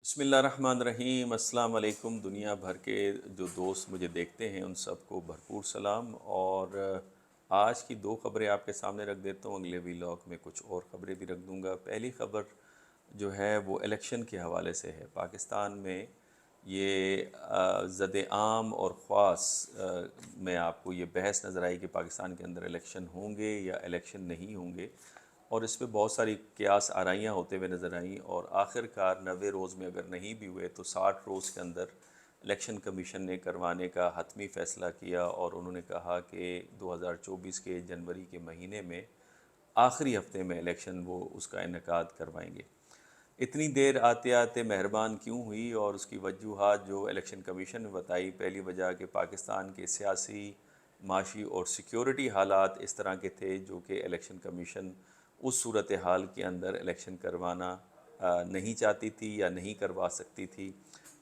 بسم اللہ الرحمن الرحیم۔ السلام علیکم۔ دنیا بھر کے جو دوست مجھے دیکھتے ہیں ان سب کو بھرپور سلام۔ اور آج کی دو خبریں آپ کے سامنے رکھ دیتا ہوں، اگلے ویلاگ میں کچھ اور خبریں بھی رکھ دوں گا۔ پہلی خبر جو ہے وہ الیکشن کے حوالے سے ہے۔ پاکستان میں یہ زد عام اور خاص میں آپ کو یہ بحث نظر آئی کہ پاکستان کے اندر الیکشن ہوں گے یا الیکشن نہیں ہوں گے، اور اس پہ بہت ساری قیاس آرائیاں ہوتے ہوئے نظر آئیں، اور آخر کار 90 روز میں اگر نہیں بھی ہوئے تو 60 روز کے اندر الیکشن کمیشن نے کروانے کا حتمی فیصلہ کیا، اور انہوں نے کہا کہ 2024 کے جنوری کے مہینے میں آخری ہفتے میں الیکشن وہ اس کا انعقاد کروائیں گے۔ اتنی دیر آتے آتے مہربان کیوں ہوئی، اور اس کی وجوہات جو الیکشن کمیشن نے بتائی، پہلی وجہ کہ پاکستان کے سیاسی، معاشی اور سیکیورٹی حالات اس طرح کے تھے جو کہ الیکشن کمیشن اس صورتحال کے اندر الیکشن کروانا نہیں چاہتی تھی یا نہیں کروا سکتی تھی،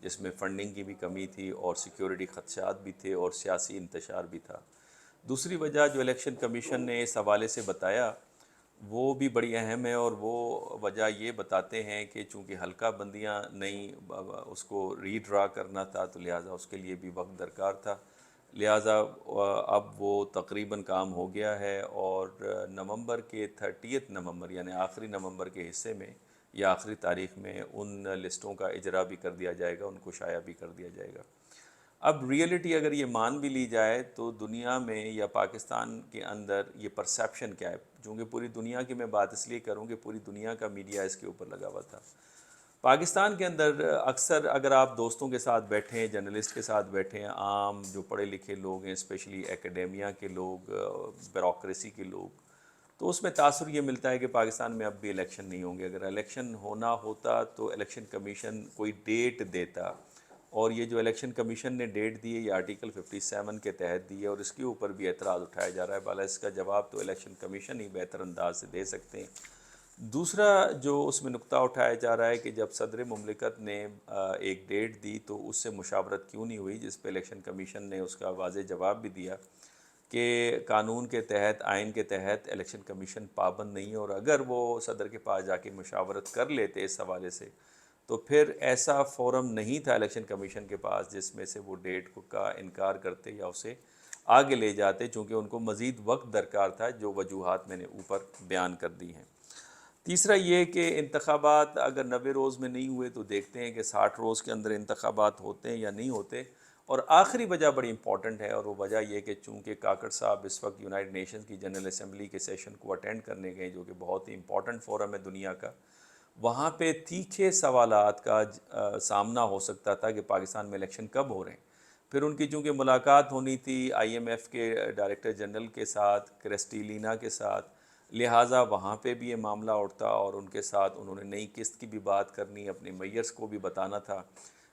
جس میں فنڈنگ کی بھی کمی تھی اور سیکیورٹی خدشات بھی تھے اور سیاسی انتشار بھی تھا۔ دوسری وجہ جو الیکشن کمیشن نے اس حوالے سے بتایا وہ بھی بڑی اہم ہے، اور وہ وجہ یہ بتاتے ہیں کہ چونکہ حلقہ بندیاں نہیں، اس کو ری ڈرا کرنا تھا، تو لہٰذا اس کے لیے بھی وقت درکار تھا، لہٰذا اب وہ تقریباً کام ہو گیا ہے، اور نومبر کے 30 نومبر یعنی آخری نومبر کے حصے میں یا آخری تاریخ میں ان لسٹوں کا اجرا بھی کر دیا جائے گا، ان کو شائع بھی کر دیا جائے گا۔ اب ریئلٹی اگر یہ مان بھی لی جائے تو دنیا میں یا پاکستان کے اندر یہ پرسیپشن کیا ہے، چونکہ پوری دنیا کی میں بات اس لیے کروں کہ پوری دنیا کا میڈیا اس کے اوپر لگا ہوا تھا۔ پاکستان کے اندر اکثر اگر آپ دوستوں کے ساتھ بیٹھیں، جرنلسٹ کے ساتھ بیٹھیں، عام جو پڑھے لکھے لوگ ہیں، اسپیشلی ایکیڈیمیا کے لوگ، بیوروکریسی کے لوگ، تو اس میں تاثر یہ ملتا ہے کہ پاکستان میں اب بھی الیکشن نہیں ہوں گے۔ اگر الیکشن ہونا ہوتا تو الیکشن کمیشن کوئی ڈیٹ دیتا، اور یہ جو الیکشن کمیشن نے ڈیٹ دی ہے یہ آرٹیکل 57 کے تحت دی ہے، اور اس کے اوپر بھی اعتراض اٹھایا جا رہا ہے۔ بالا اس کا جواب تو الیکشن کمیشن ہی بہتر انداز سے دے سکتے ہیں۔ دوسرا جو اس میں نقطہ اٹھایا جا رہا ہے کہ جب صدر مملکت نے ایک ڈیٹ دی تو اس سے مشاورت کیوں نہیں ہوئی، جس پہ الیکشن کمیشن نے اس کا واضح جواب بھی دیا کہ قانون کے تحت، آئین کے تحت الیکشن کمیشن پابند نہیں ہے، اور اگر وہ صدر کے پاس جا کے مشاورت کر لیتے اس حوالے سے تو پھر ایسا فورم نہیں تھا الیکشن کمیشن کے پاس جس میں سے وہ ڈیٹ کا انکار کرتے یا اسے آگے لے جاتے، چونکہ ان کو مزید وقت درکار تھا، جو وجوہات میں نے اوپر بیان کر دی ہیں۔ تیسرا یہ کہ انتخابات اگر 90 روز میں نہیں ہوئے تو دیکھتے ہیں کہ 60 روز کے اندر انتخابات ہوتے ہیں یا نہیں ہوتے۔ اور آخری وجہ بڑی امپورٹنٹ ہے، اور وہ وجہ یہ کہ چونکہ کاکڑ صاحب اس وقت یونائٹڈ نیشنز کی جنرل اسمبلی کے سیشن کو اٹینڈ کرنے گئے، جو کہ بہت ہی امپورٹنٹ فورم ہے دنیا کا، وہاں پہ تیکھے سوالات کا سامنا ہو سکتا تھا کہ پاکستان میں الیکشن کب ہو رہے ہیں۔ پھر ان کی چونکہ ملاقات ہونی تھی آئی ایم ایف کے ڈائریکٹر جنرل کے ساتھ، کرسٹیلینا کے ساتھ، لہٰذا وہاں پہ بھی یہ معاملہ اٹھتا، اور ان کے ساتھ انہوں نے نئی قسط کی بھی بات کرنی، اپنے میئرز کو بھی بتانا تھا۔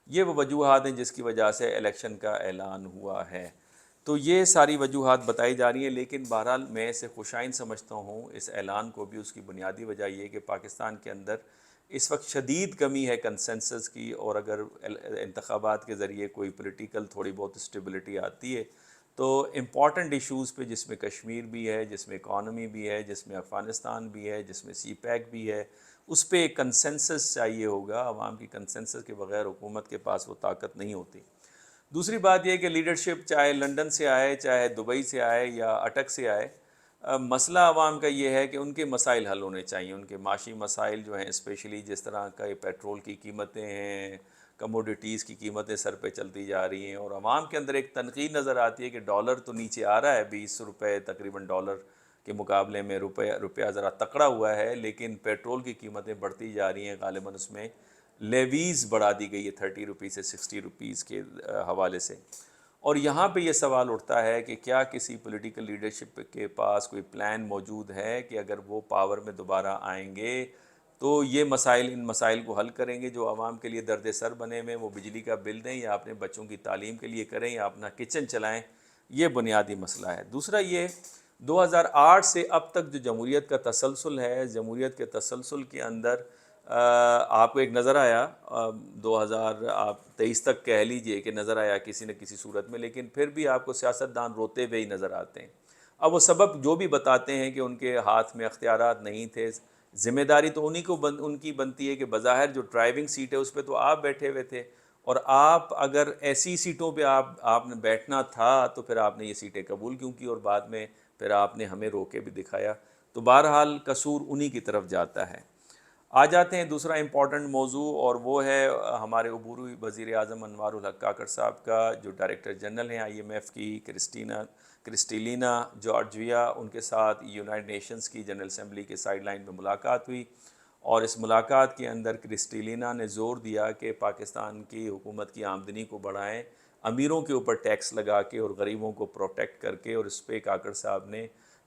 یہ وہ وجوہات ہیں جس کی وجہ سے الیکشن کا اعلان ہوا ہے۔ تو یہ ساری وجوہات بتائی جا رہی ہیں، لیکن بہرحال میں اسے خوشائن سمجھتا ہوں اس اعلان کو بھی۔ اس کی بنیادی وجہ یہ کہ پاکستان کے اندر اس وقت شدید کمی ہے کنسنسس کی، اور اگر انتخابات کے ذریعے کوئی پولیٹیکل تھوڑی بہت اسٹیبلٹی آتی ہے تو امپورٹنٹ ایشوز پہ، جس میں کشمیر بھی ہے، جس میں اکانومی بھی ہے، جس میں افغانستان بھی ہے، جس میں سی پیک بھی ہے، اس پہ ایک کنسنسس چاہیے ہوگا۔ عوام کی کنسنسس کے بغیر حکومت کے پاس وہ طاقت نہیں ہوتی۔ دوسری بات یہ کہ لیڈرشپ چاہے لنڈن سے آئے، چاہے دبئی سے آئے یا اٹک سے آئے، مسئلہ عوام کا یہ ہے کہ ان کے مسائل حل ہونے چاہیے، ان کے معاشی مسائل جو ہیں، اسپیشلی جس طرح کا پیٹرول کی قیمتیں ہیں، کموڈیٹیز کی قیمتیں سر پہ چلتی جا رہی ہیں، اور عوام کے اندر ایک تنقید نظر آتی ہے کہ ڈالر تو نیچے آ رہا ہے، 20 روپے تقریباً ڈالر کے مقابلے میں روپیہ ذرا تکڑا ہوا ہے، لیکن پیٹرول کی قیمتیں بڑھتی جا رہی ہیں۔ غالباً اس میں لیویز بڑھا دی گئی ہے 30 روپیز سے 60 روپیز کے حوالے سے، اور یہاں پہ یہ سوال اٹھتا ہے کہ کیا کسی پولیٹیکل لیڈرشپ کے پاس کوئی پلان موجود ہے کہ اگر وہ پاور میں دوبارہ آئیں گے تو یہ مسائل، ان مسائل کو حل کریں گے جو عوام کے لیے درد سر بنے ہوئے، وہ بجلی کا بل دیں یا اپنے بچوں کی تعلیم کے لیے کریں یا اپنا کچن چلائیں، یہ بنیادی مسئلہ ہے۔ دوسرا یہ 2008 سے اب تک جو جمہوریت کا تسلسل ہے، جمہوریت کے تسلسل کے اندر آپ کو ایک نظر آیا 2023 تک کہہ لیجئے کہ نظر آیا کسی نہ کسی صورت میں، لیکن پھر بھی آپ کو سیاستدان روتے ہوئے ہی نظر آتے ہیں۔ اب وہ سبب جو بھی بتاتے ہیں کہ ان کے ہاتھ میں اختیارات نہیں تھے، ذمہ داری تو ان کی بنتی ہے کہ بظاہر جو ڈرائیونگ سیٹ ہے اس پہ تو آپ بیٹھے ہوئے تھے، اور آپ اگر ایسی سیٹوں پہ آپ نے بیٹھنا تھا تو پھر آپ نے یہ سیٹیں قبول کیوں کی، اور بعد میں پھر آپ نے ہمیں روکے بھی دکھایا. تو بہرحال قصور انہی کی طرف جاتا ہے. آ جاتے ہیں دوسرا امپورٹنٹ موضوع، اور وہ ہے ہمارے عبوری وزیر اعظم انوار الحق کاکڑ صاحب کا، جو ڈائریکٹر جنرل ہیں IMF کی، کرسٹیلینا جارجیوا، ان کے ساتھ یونائٹڈ نیشنز کی جنرل اسمبلی کے سائیڈ لائن میں ملاقات ہوئی. اور اس ملاقات کے اندر کرسٹیلینا نے زور دیا کہ پاکستان کی حکومت کی آمدنی کو بڑھائیں، امیروں کے اوپر ٹیکس لگا کے اور غریبوں کو پروٹیکٹ کر کے. اور اس پہ کاکڑ صاحب نے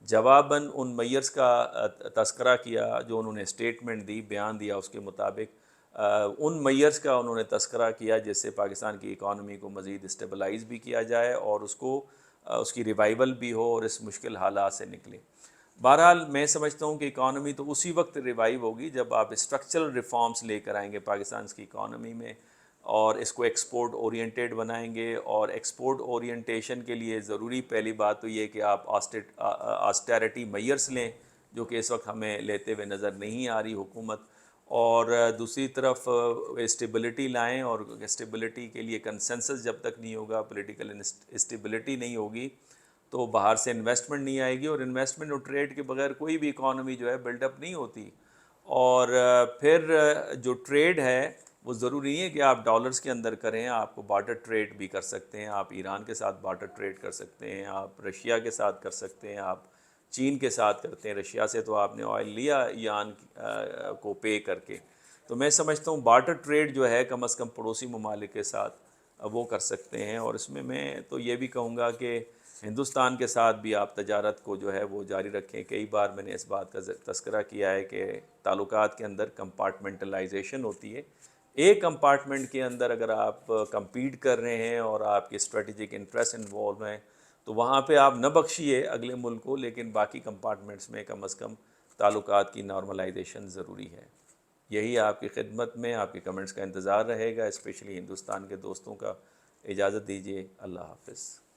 جواباً ان میئرز کا تذکرہ کیا جو انہوں نے اسٹیٹمنٹ دی، بیان دیا. اس کے مطابق ان میئرز کا انہوں نے تذکرہ کیا جس سے پاکستان کی اکانومی کو مزید اسٹیبلائز بھی کیا جائے اور اس کی ریوائول بھی ہو اور اس مشکل حالات سے نکلے. بہرحال میں سمجھتا ہوں کہ اکانومی تو اسی وقت ریوائیو ہوگی جب آپ اسٹرکچرل ریفارمز لے کر آئیں گے پاکستان کی اکانومی میں، اور اس کو ایکسپورٹ اورینٹیڈ بنائیں گے. اور ایکسپورٹ اورینٹیشن کے لیے ضروری پہلی بات تو یہ کہ آپ آسٹیرٹی میئرز لیں، جو کہ اس وقت ہمیں لیتے ہوئے نظر نہیں آ رہی حکومت. اور دوسری طرف اسٹیبلٹی لائیں، اور اسٹیبلٹی کے لیے کنسنسس جب تک نہیں ہوگا، پولیٹیکل اسٹیبلٹی نہیں ہوگی تو باہر سے انویسٹمنٹ نہیں آئے گی، اور انویسٹمنٹ اور ٹریڈ کے بغیر کوئی بھی اکانومی جو ہے بلڈ اپ نہیں ہوتی. اور پھر جو ٹریڈ ہے وہ ضروری نہیں ہے کہ آپ ڈالرز کے اندر کریں، آپ کو بارٹر ٹریڈ بھی کر سکتے ہیں. آپ ایران کے ساتھ بارٹر ٹریڈ کر سکتے ہیں، آپ رشیا کے ساتھ کر سکتے ہیں، آپ چین کے ساتھ کرتے ہیں. رشیا سے تو آپ نے آئل لیا ایران کو پے کر کے. تو میں سمجھتا ہوں بارٹر ٹریڈ جو ہے کم از کم پڑوسی ممالک کے ساتھ وہ کر سکتے ہیں. اور اس میں تو یہ بھی کہوں گا کہ ہندوستان کے ساتھ بھی آپ تجارت کو جو ہے وہ جاری رکھیں. کئی بار میں نے اس بات کا تذکرہ کیا ہے کہ تعلقات کے اندر کمپارٹمنٹلائزیشن ہوتی ہے. ایک کمپارٹمنٹ کے اندر اگر آپ کمپیٹ کر رہے ہیں اور آپ کے اسٹریٹجک انٹرسٹ انوالو ہیں تو وہاں پہ آپ نہ بخشیے اگلے ملک کو، لیکن باقی کمپارٹمنٹس میں کم از کم تعلقات کی نارملائزیشن ضروری ہے. یہی آپ کی خدمت میں آپ کے کمنٹس کا انتظار رہے گا، اسپیشلی ہندوستان کے دوستوں کا. اجازت دیجیے، اللہ حافظ.